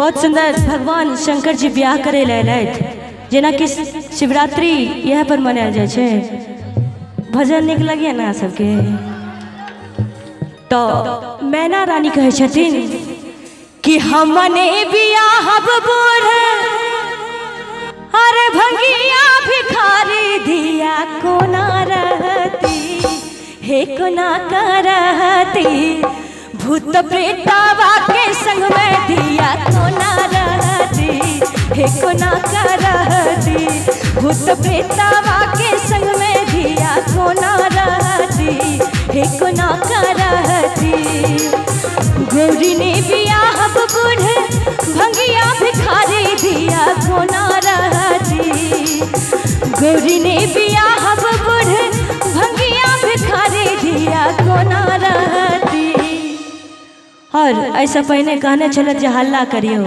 बहुत सुंदर भगवान शंकर जी ब्याह करे लैलथि जेना कि शिवरात्रि यह पर मनायल जाय छे। भजन निक लगे ना सबके। तो मैना रानी कहे छथिन कि हमने बियाहब बूढ़ अरे भंगिया भिखारी दिया कोना रहती हे कोना करहती भूत प्रेतावा के संग में दिया कोना रहती हे कोना करहती भूत प्रेतावा के संग में दिया कोना रहती हे कोना करहती। गौरी ने बियाहब बूढ़ भंगिया भिखारी दिया कोना रहती गौरी ने बियाहब बूढ़ भंगिया भिखारी दिया कोना रहती। और ऐसा पहले कहने चलत जे हल्ला करियो।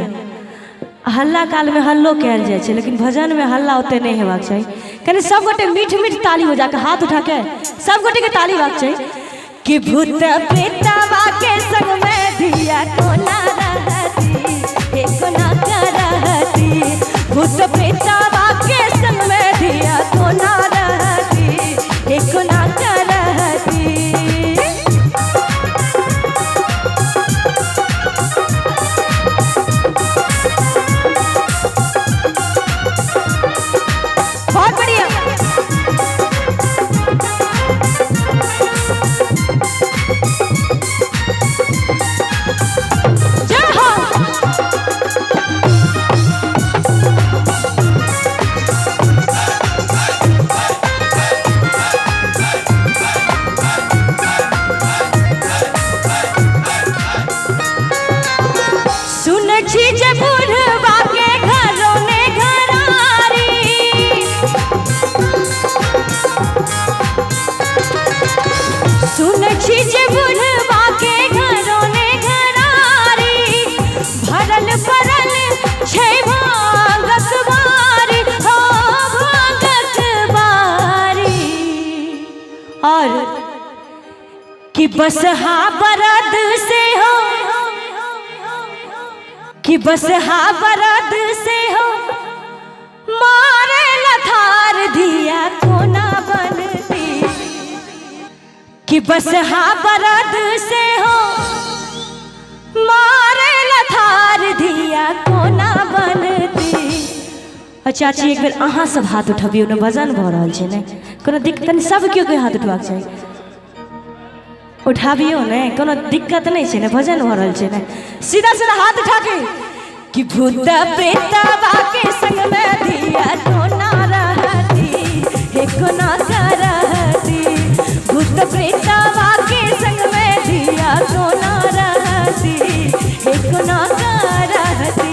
हल्ला काल में हल्लो कयल जाय छे लेकिन भजन में हल्ला ओते नहीं हेबाक चाहिए। कने सब गोटे मीठ मीठ ताली हो जाके हाथ उठा के सब गोटे के ताली हेबाक चाहिए कि भूत प्रेतवा के संग में दिया कोना रहती हे कोना करहती भूत प्रेतवा के संग में दिया कोना रहती हे कोना करहती। बहुत बढ़िया। जय हो। सुन छी जे बुढ़वा के घरों ने घरारी सुन छी जे बुढ़वा के घरों ने घरारी भरल पड़ल छे भांगक बारी हो भांगक बारी। और कि बसहा बरद से हो कि बसहा बरद से हो मारे लथार दिया कोना बनती कि बसहा बरद से हो मारे लथार दिया कोना बनती। चाची एक बेर अहाँ सब हाथ उठबियौ ने भजन भ रहल छै ने कोनो दिक्कत नहीं सब केओ के हाथ उठबाक चाहिए। उठाबियो ने कोनो दिक्कत नहीं छै ने भजन हो रहल छै ने सीधा सीधा हाथ उठा के कि भूत प्रेतवा के संग में दिया कोना रहती हे कोना करहती भूत प्रेतवा के संग में दिया कोना रहती हे कोना करहती।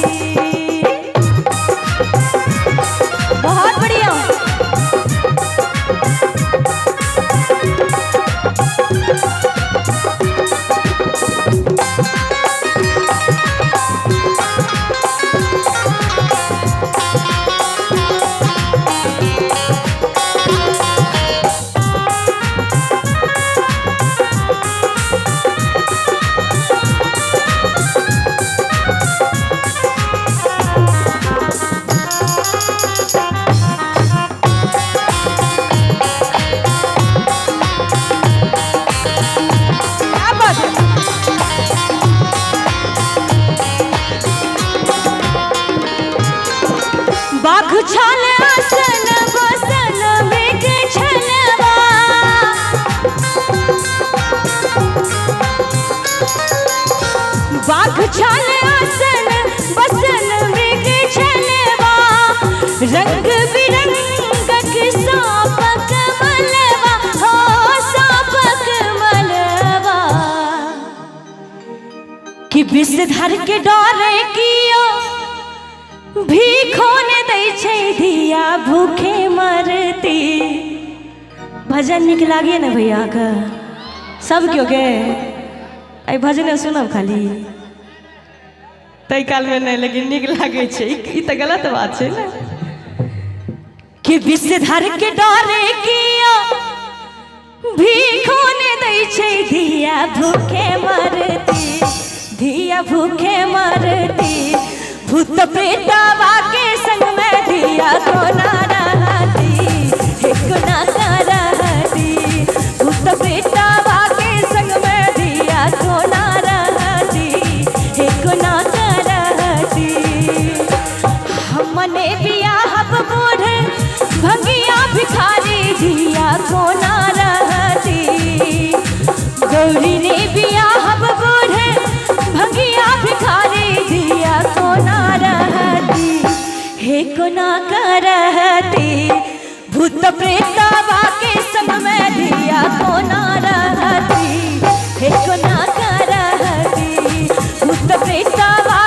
बहुत बढ़िया। बाघ छल आसन बसन मेघ छलवा बाघ छल आसन बसन मेघ छलवा रंग बिरंगक सापक मलवा हो सापक मलवा कि विषधर के डरे कियो भीखो ने दै छै दिया भूखे मरती। भजन निक लागे ना भैया का सब क्यों के आई भजन सुनब खाली तई काल में नहीं लेकिन निक लागे छै ई त गलत बात छै ना कि विषधर के डरे कियो भीखो ने दै छै दिया भूखे मरती धिया भूखे मरती भूत प्रेतवा के संग में दिया को ना रहती, एक ना करती। भूत प्रेतवा के संग में दिया को ना रहती, एक ना करती। हमने बियाह बूढ़ भंगिया भिखारी दिया को ना रहती। गौरी ने बियाह बूढ़ भंगिया भिखारी दिया को ना रहती, हे को ना करती। भूत प्रेतवा के संग में दिया को ना रहती, हे को ना करती। भूत प्रेतवा